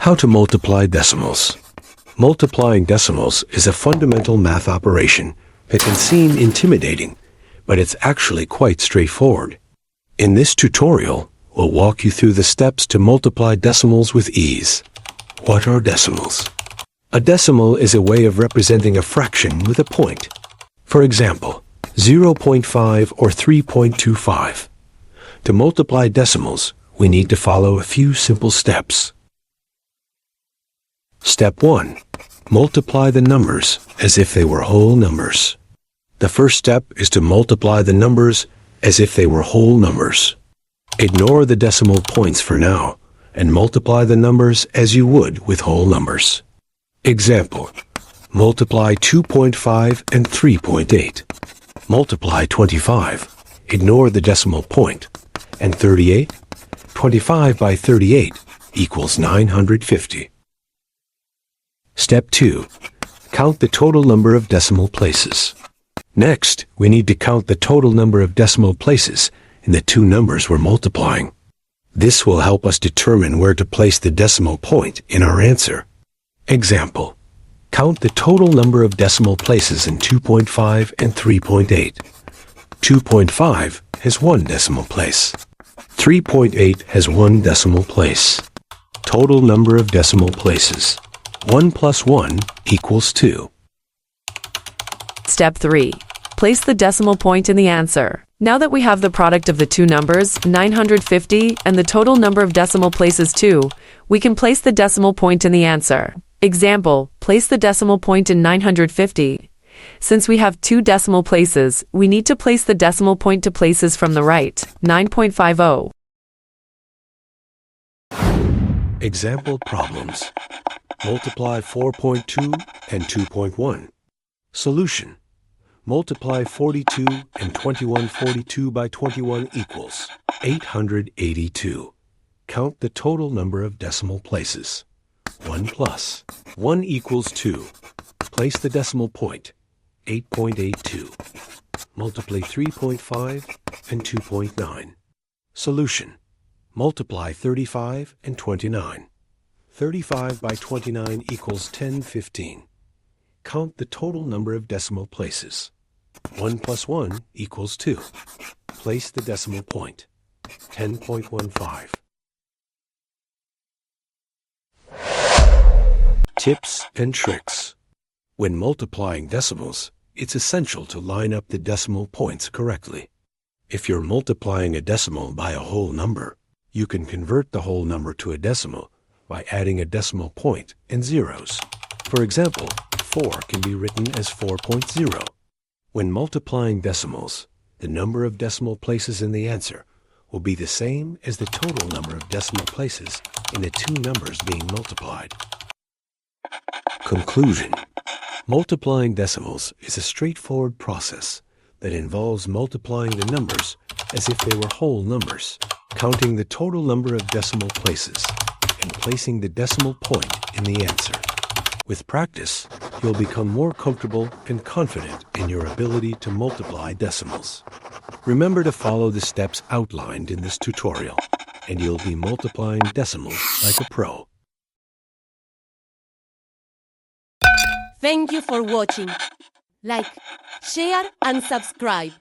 How to multiply decimals. Multiplying decimals is a fundamental math operation that can seem intimidating, but it's actually quite straightforward. In this tutorial, we'll walk you through the steps to multiply decimals with ease. What are decimals? A decimal is a way of representing a fraction with a point. For example, 0.5 or 3.25. To multiply decimals, we need to follow a few simple steps. Step 1. Multiply the numbers as if they were whole numbers. The first step is to multiply the numbers as if they were whole numbers. Ignore the decimal points for now and multiply the numbers as you would with whole numbers. Example: multiply 2.5 and 3.8. Multiply 25. Ignore the decimal point. And 38? 25 by 38 equals 950. Step 2. Count the total number of decimal places. Next, we need to count the total number of decimal places in the two numbers we're multiplying. This will help us determine where to place the decimal point in our answer. Example: count the total number of decimal places in 2.5 and 3.8. 2.5 has one decimal place. 3.8 has one decimal place. Total number of decimal places. 1 plus 1 equals 2. Step 3. Place the decimal point in the answer. Now that we have the product of the two numbers, 950, and the total number of decimal places 2, we can place the decimal point in the answer. Example: place the decimal point in 950. Since we have two decimal places, we need to place the decimal point to places from the right, 9.50. Example problems. Multiply 4.2 and 2.1. Solution: multiply 42 and 2142 by 21 equals 882. Count the total number of decimal places. 1 plus 1 equals 2. Place the decimal point. 8.82. Multiply 3.5 and 2.9. Solution: multiply 35 and 29. 35 by 29 equals 1015. Count the total number of decimal places. 1 plus 1 equals 2. Place the decimal point. 10.15. Tips and tricks. When multiplying decimals, it's essential to line up the decimal points correctly. If you're multiplying a decimal by a whole number, you can convert the whole number to a decimal by adding a decimal point and zeros. For example, 4 can be written as 4.0. When multiplying decimals, the number of decimal places in the answer will be the same as the total number of decimal places in the two numbers being multiplied. Conclusion: multiplying decimals is a straightforward process that involves multiplying the numbers as if they were whole numbers, counting the total number of decimal places, and placing the decimal point in the answer. With practice, you'll become more comfortable and confident in your ability to multiply decimals. Remember to follow the steps outlined in this tutorial, and you'll be multiplying decimals like a pro. Thank you for watching. Like, share and subscribe.